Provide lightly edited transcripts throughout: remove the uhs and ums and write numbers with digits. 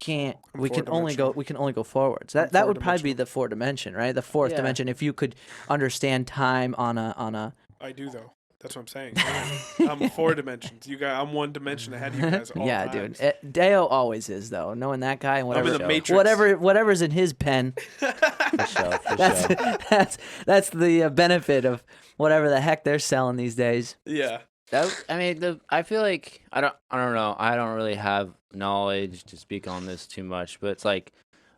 can't. I'm We can only go. four-dimensional. We can only go forwards. I'm That would probably be four-dimensional. the four dimension, right? The fourth Yeah. dimension. If you could understand time on a. I do though. That's what I'm saying. I'm 4 dimensions. I'm 1 dimension ahead of you guys all Yeah, times. dude. Deo always is though. Knowing that guy and I'm whatever, in the Matrix. whatever's in his pen. For sure. That's the benefit of whatever the heck they're selling these days. Yeah. I feel like I don't know. I don't really have knowledge to speak on this too much, but it's like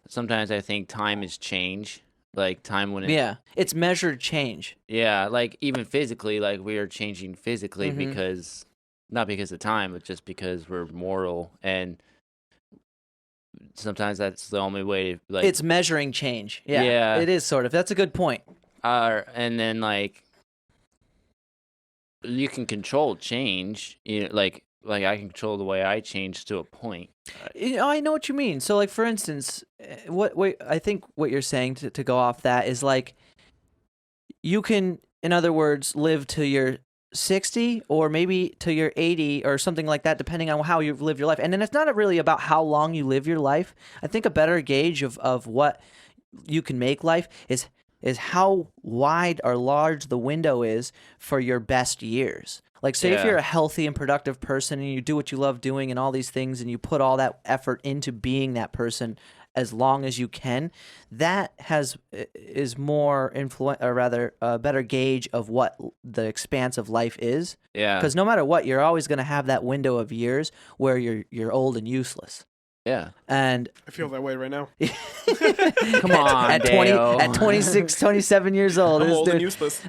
sometimes I think time is change. Like time when It's measured change. Yeah, like even physically, like we are changing physically Mhm. because not because of time, but just because we're mortal, and sometimes that's the only way to like. It's measuring change. Yeah, Yeah. It is sort of. That's a good point. And then like you can control change. Like I can control the way I change to a point. I know what you mean. So, like for instance, I think what you're saying to go off that is like you can, in other words, live to your 60 or maybe to your 80 or something like that, depending on how you live your life. And then it's not really about how long you live your life. I think a better gauge of what you can make life is how wide or large the window is for your best years. Like, say if Yeah. you're a healthy and productive person and you do what you love doing and all these things and you put all that effort into being that person as long as you can, that is more or rather a better gauge of what the expanse of life is. Yeah. Because no matter what, you're always going to have that window of years where you're old and useless. Yeah. And I feel that way right now. Come on, at 20, Deo. at 26, 27 years old, I'm this old and dude- useless.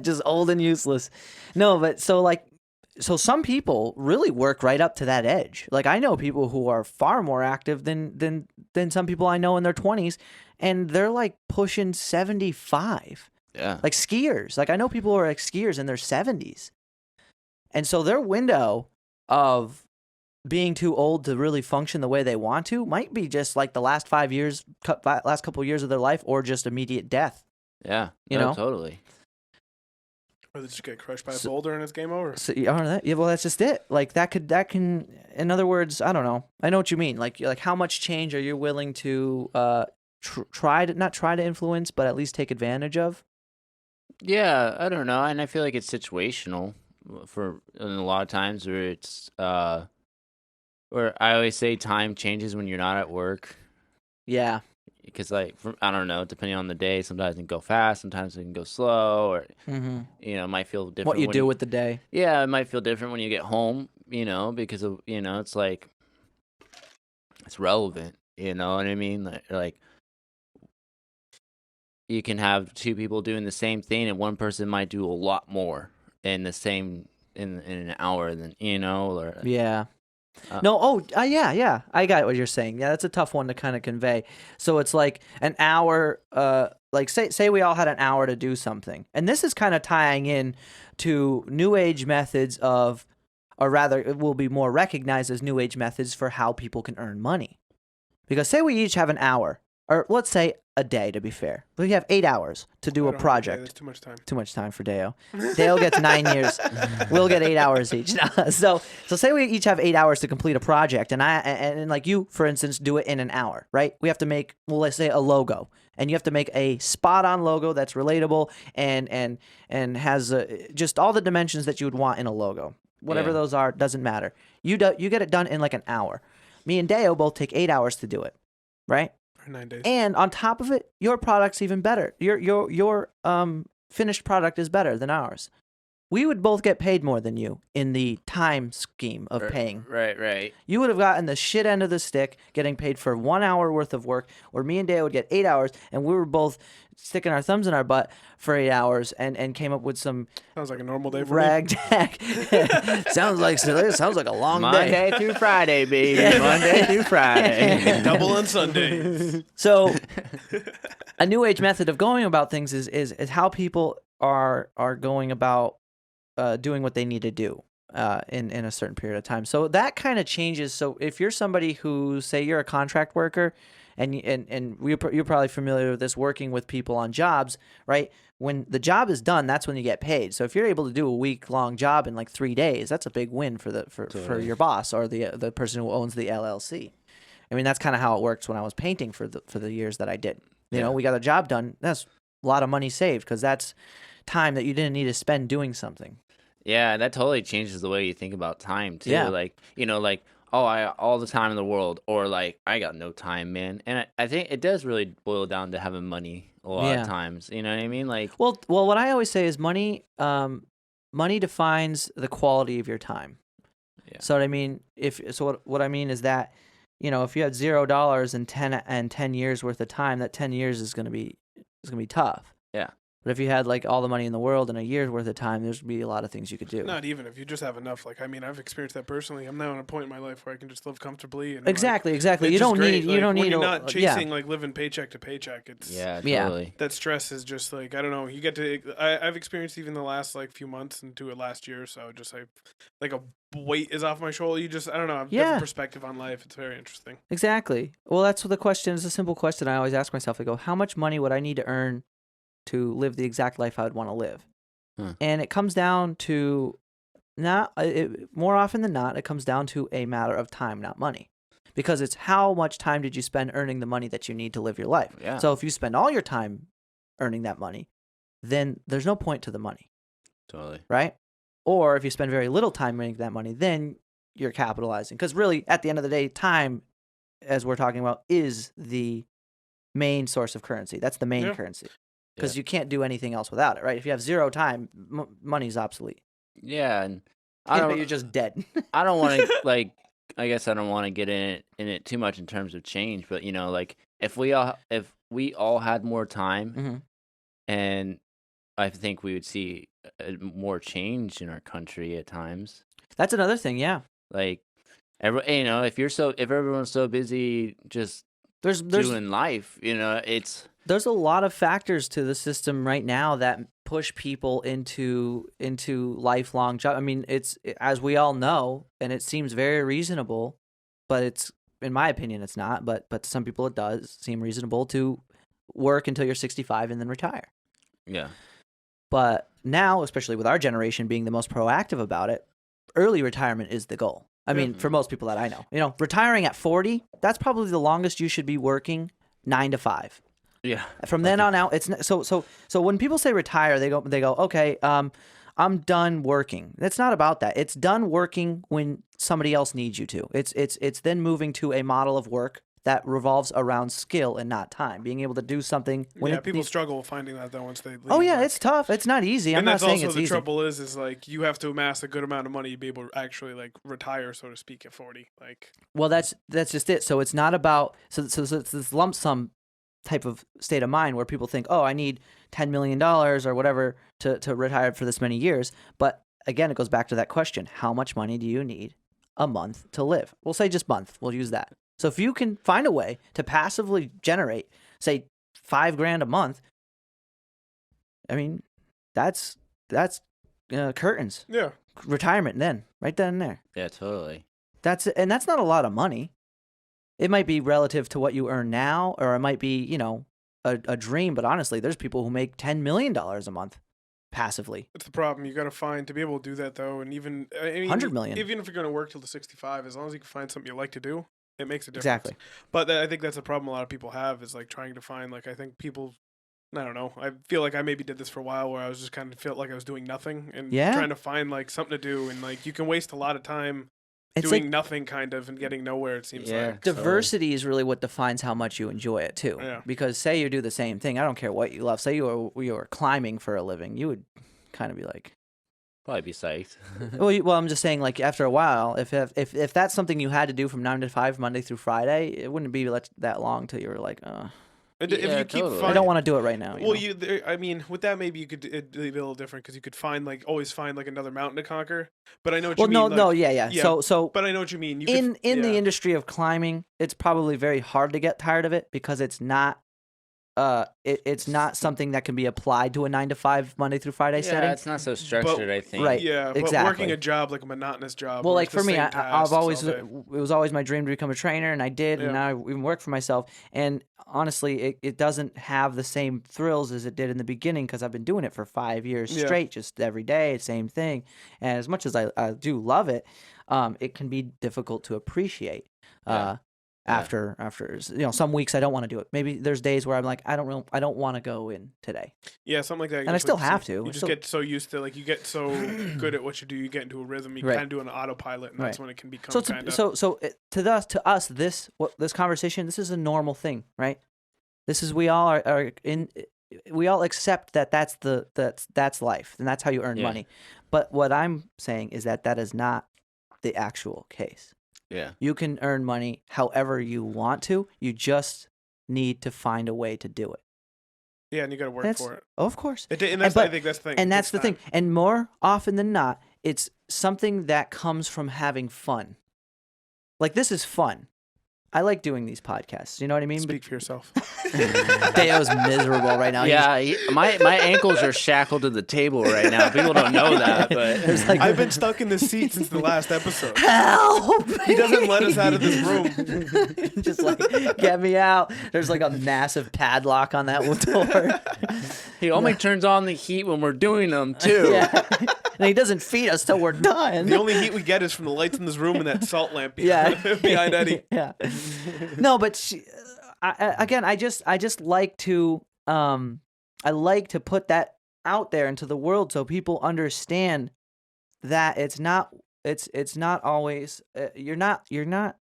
just old and useless. No, but so some people really work right up to that edge. Like I know people who are far more active than some people I know in their 20s, and they're like pushing 75. Yeah. Like skiers. Like I know people who are like skiers in their 70s. And so their window of being too old to really function the way they want to might be just like the last 5 years, last couple of years of their life, or just immediate death. Yeah. You No, know? Totally. Or they just get crushed by a boulder and it's game over. So, yeah, well, that's just it. Like that can, in other words, I don't know. I know what you mean. Like how much change are you willing to not try to influence, but at least take advantage of? Yeah, I don't know, and I feel like it's situational for in a lot of times where it's where I always say time changes when you're not at work. Yeah. Because like I don't know, depending on the day, sometimes it can go fast, sometimes it can go slow, or Mm-hmm. it might feel different. What you when do with the day? Yeah, it might feel different when you get home, because of it's like it's relevant, you know what I mean? Like you can have two people doing the same thing, and one person might do a lot more in the same in an hour than or Yeah. Yeah. I got what you're saying. Yeah, that's a tough one to kind of convey. So it's like an hour, like say we all had an hour to do something. And this is kind of tying in to new age methods or rather it will be more recognized as new age methods for how people can earn money. Because say we each have an hour, or let's say a day to be fair. We have 8 hours to do I a don't have project. That's too much time. Too much time for Deo. Deo gets 9 years. We'll get 8 hours each. So say we each have 8 hours to complete a project, and like you, for instance, do it in an hour, right? We have to make, well, let's say a logo, and you have to make a spot-on logo that's relatable and has just all the dimensions that you would want in a logo. Whatever Yeah. those are, doesn't matter. You get it done in like an hour. Me and Deo both take 8 hours to do it, right? Or 9 days. And on top of it, your product's even better. Your finished product is better than ours. We would both get paid more than you in the time scheme of paying. Right. You would have gotten the shit end of the stick, getting paid for 1 hour worth of work, where me and Dale would get 8 hours, and we were both sticking our thumbs in our butt for 8 hours and came up with some Sounds like a normal day for me. ragtag. sounds like a long day. Monday through Friday, baby. Monday through Friday. Double on Sundays. So, a new age method of going about things is how people are going about doing what they need to do in a certain period of time. So that kind of changes. So if you're somebody who, say, you're a contract worker, and you're probably familiar with this, working with people on jobs, right? When the job is done, that's when you get paid. So if you're able to do a week-long job in like 3 days, that's a big win for your boss or the person who owns the LLC. I mean, that's kind of how it works when I was painting for the years that I did. You know, Yeah. we got a job done. That's a lot of money saved because that's time that you didn't need to spend doing something. Yeah, that totally changes the way you think about time too. Yeah. Like, like, oh, I got all the time in the world, or like, I got no time, man. And I think it does really boil down to having money a lot Yeah. of times. You know what I mean? Like, Well, what I always say is money defines the quality of your time. Yeah. So what I mean, what I mean is that, if you had $0 and 10 years worth of time, that 10 years is gonna be tough. Yeah. But if you had like all the money in the world and a year's worth of time, there's be a lot of things you could do. Not even if you just have enough. Like, I mean, I've experienced that personally. I'm now at a point in my life where I can just live comfortably. And Exactly. it's You just don't great. need. You Like, don't when need. you're a- not yeah. chasing like living paycheck to paycheck. It's yeah, Yeah. totally. that stress is just like, I don't know. You get to. I've experienced even the last like few months into it last year. So just like a weight is off my shoulder. You just, I don't know. I have a Yeah. different perspective on life. It's very interesting. Exactly. Well, that's what the question is. A simple question I always ask myself. I go, how much money would I need to earn to live the exact life I would want to live? And it comes down to more often than not, it comes down to a matter of time, not money. Because it's how much time did you spend earning the money that you need to live your life. Yeah. So if you spend all your time earning that money, then there's no point to the money, Totally. right? Or if you spend very little time earning that money, then you're capitalizing. Because really, at the end of the day, time, as we're talking about, is the main source of currency. That's the main Yeah. currency. Because you can't do anything else without it, right? If you have zero time, money's obsolete. Yeah, and You're just dead. I don't want to like. I guess I don't want to get in it too much in terms of change, but like if we all had more time, Mhm. and I think we would see more change in our country at times. That's another thing, yeah. Like, if everyone's so busy just There's doing life, there's a lot of factors to the system right now that push people into lifelong job. I mean, it's as we all know, and it seems very reasonable, but it's in my opinion it's not. But to some people it does seem reasonable to work until you're 65 and then retire. Yeah. But now, especially with our generation being the most proactive about it, early retirement is the goal. I mean, for most people that I know, retiring at 40, that's probably the longest you should be working 9 to 5. Yeah. From then on out, it's so when people say retire, they go, okay, I'm done working. It's not about that. It's done working when somebody else needs you to. It's then moving to a model of work that revolves around skill and not time. Being able to do something when People struggle finding that though once they leave. Oh yeah, like- it's tough. It's not easy. I'm and not that's saying also it's the easy. trouble is like you have to amass a good amount of money to be able to actually like retire, so to speak, at 40. Like, Well, that's just it. So it's not about so it's this lump sum type of state of mind where people think, oh, I need $10 million or whatever to retire for this many years. But again, it goes back to that question: how much money do you need a month to live? We'll say just month. We'll use that. So if you can find a way to passively generate, say, $5,000 a month, I mean, that's curtains, yeah, retirement. Then right then and there. Yeah, totally. That's not a lot of money. It might be relative to what you earn now, or it might be, a dream. But honestly, there's people who make $10 million a month passively. that's the problem. You got to find to be able to do that though, and even I mean, 100 million. Even if you're going to work till the 65, as long as you can find something you like to do, it makes a difference. Exactly. But I think that's a problem a lot of people have is like trying to find like I think people. I don't know. I feel like I maybe did this for a while where I was just kind of felt like I was doing nothing and Yeah. trying to find like something to do, and like you can waste a lot of time It's doing like nothing kind of and getting nowhere. It seems Yeah. like. diversity is really what defines how much you enjoy it too. Yeah. Because say you do the same thing, I don't care what you love. Say you were climbing for a living, you would kind of be like, Probably be psyched. well, I'm just saying, like after a while, if that's something you had to do from 9 to 5 Monday through Friday, it wouldn't be that long till you were like, If Yeah, you keep totally. I don't want to do it right now. Well, you know? I mean, with that maybe you could it'd be a little different because you could always find like another mountain to conquer. But I know what you mean. Yeah. yeah, So But I know what you mean. You in could, the yeah. industry of climbing, it's probably very hard to get tired of it because it's not it's not something that can be applied to a 9 to 5 Monday through Friday Yeah, setting. it's not so structured, I think. Right. Yeah, but exactly. working a job like a monotonous job. Well, where like it's the for me, same I've tasks always all day. it was always my dream to become a trainer, and I did, and Yeah. now I even work for myself. And honestly, it doesn't have the same thrills as it did in the beginning because I've been doing it for 5 years Yeah. straight, just every day, same thing. And as much as I do love it, it can be difficult to appreciate. Yeah. after some weeks I don't want to do it. Maybe there's days where I'm like I don't want to go in today. Yeah, something like that. And I still have to. You just get so used to, like, you get so good at what you do, you get into a rhythm, you kind of do an autopilot, and that's when it can become kind of. To us, this conversation, this is a normal thing, right? This is we all we all accept that that's life, and that's how you earn money. But what I'm saying is that is not the actual case. Yeah. You can earn money however you want to. You just need to find a way to do it. Yeah, and you got to work for it. Oh, of course. I think that's the thing. And that's the thing. And more often than not, it's something that comes from having fun. Like, this is fun. I like doing these podcasts. You know what I mean? Speak for yourself. Deo's miserable right now. Yeah, my ankles are shackled to the table right now. People don't know that, but I've been stuck in this seat since the last episode. Help! He doesn't let us out of this room. Just like, get me out. There's like a massive padlock on that door. He only turns on the heat when we're doing them too. Yeah. And he doesn't feed us till we're done. The only heat we get is from the lights in this room and that salt lamp behind Eddie. Yeah. No, but I just like to I like to put that out there into the world so people understand that it's not always you're not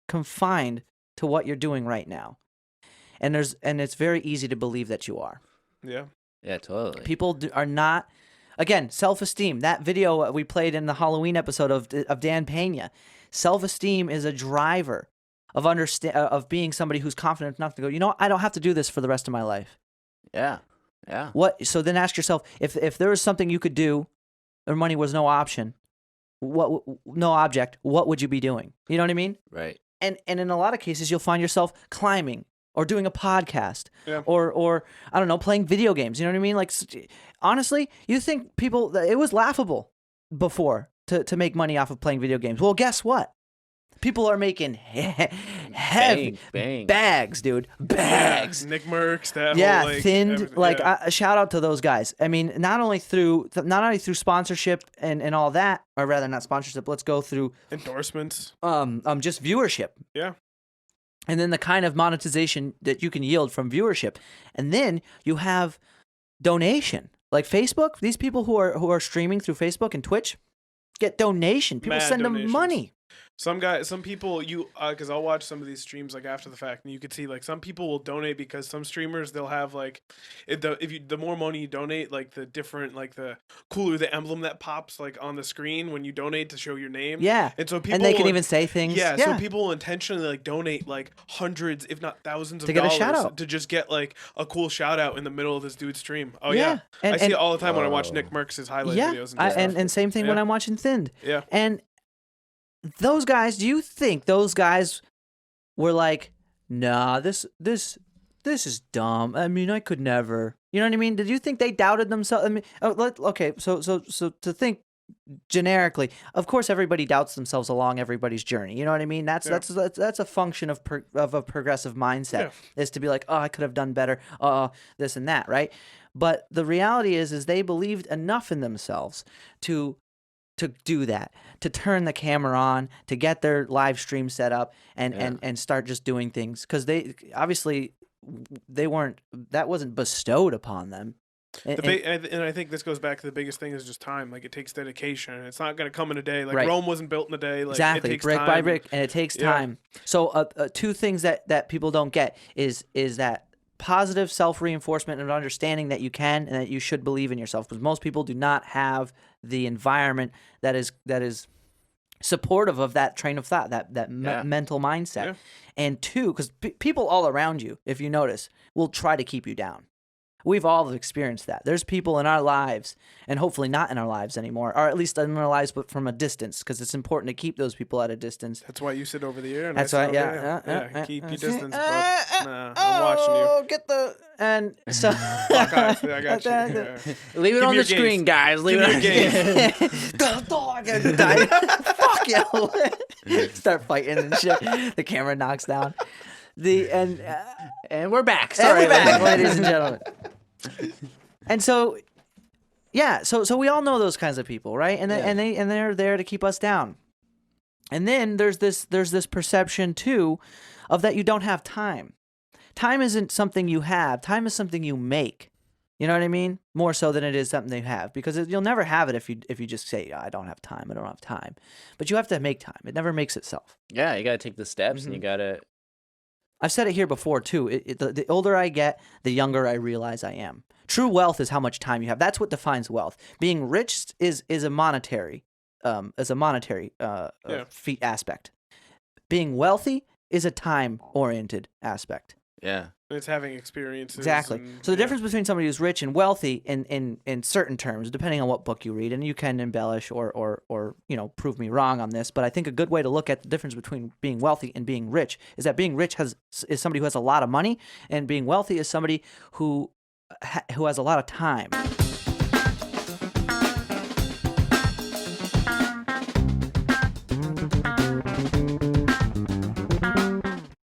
confined to what you're doing right now. And it's very easy to believe that you are. Yeah. Yeah, totally. People are not. Again, self-esteem. That video we played in the Halloween episode of Dan Pena. Self-esteem is a driver of being somebody who's confident enough to go, I don't have to do this for the rest of my life. Yeah. Yeah. So then ask yourself, if there was something you could do, or money was no option, no object, what would you be doing? You know what I mean? Right. And in a lot of cases, you'll find yourself climbing or doing a podcast or I don't know, playing video games. You know what I mean? Like, honestly, you think it was laughable before to make money off of playing video games. Well, guess what? People are making heavy bags, dude. Bags. Nick Merckx, that whole, Thinned. Shout out to those guys. I mean, not only through sponsorship and all that, or rather not sponsorship. Let's go through endorsements. Just viewership. Yeah. And then the kind of monetization that you can yield from viewership, and then you have donation, like Facebook. These people who are streaming through Facebook and Twitch get donation. People send them money. Some people, because I'll watch some of these streams like after the fact, and you could see like some people will donate because some streamers they'll have like, the more money you donate, like the different, like the cooler the emblem that pops like on the screen when you donate to show your name. Yeah, and so people and they can even say things. Yeah, so people will intentionally like donate like hundreds, if not thousands, of dollars to get a shout out, to just get like a cool shout out in the middle of this dude's stream. Oh yeah. I see it all the time when I watch Nick Merckx's highlight videos. And same thing when I'm watching Thinned. Yeah, and those guys, do you think those guys were like, nah, this is dumb. I mean, I could never. You know what I mean? Did you think they doubted themselves? I mean, okay, so to think generically, of course, everybody doubts themselves along everybody's journey. You know what I mean? That's a function of a progressive mindset, is to be like, oh, I could have done better. This and that, right? But the reality is they believed enough in themselves to do that, to turn the camera on, to get their live stream set up and start just doing things, because they obviously that wasn't bestowed upon them. And I think this goes back to the biggest thing is just time. Like, it takes dedication. It's not going to come in a day. Like Rome wasn't built in a day. Like, exactly, it takes brick time. by brick, and it takes time. So two things that people don't get is that positive self-reinforcement and understanding that you can and that you should believe in yourself, because most people do not have the environment that is supportive of that train of thought, that mental mindset. Yeah. And two, because people all around you, if you notice, will try to keep you down. We've all experienced that. There's people in our lives, and hopefully not in our lives anymore, or at least in our lives, but from a distance, because it's important to keep those people at a distance. That's why you sit over the ear. And that's why, keep your distance. I'm watching you. Get the and so. I got you. Yeah. Leave it on the screen, guys. Leave it on the game. Fuck you! Start fighting and shit. The camera knocks down. And we're back. Sorry, ladies and gentlemen. And so, so we all know those kinds of people, right? And they're there to keep us down. And then there's this perception too of that you don't have time. Time isn't something you have. Time is something you make. You know what I mean? More so than it is something you have, because you'll never have it if you just say, I don't have time. I don't have time. But you have to make time. It never makes itself. Yeah, you got to take the steps, and you got to. I've said it here before too. The older I get, the younger I realize I am. True wealth is how much time you have. That's what defines wealth. Being rich is a monetary, feat aspect. Being wealthy is a time-oriented aspect. Yeah. And it's having experiences. Exactly. And, So the difference between somebody who's rich and wealthy in certain terms, depending on what book you read, and you can embellish or prove me wrong on this, but I think a good way to look at the difference between being wealthy and being rich is that being rich is somebody who has a lot of money, and being wealthy is somebody who has a lot of time.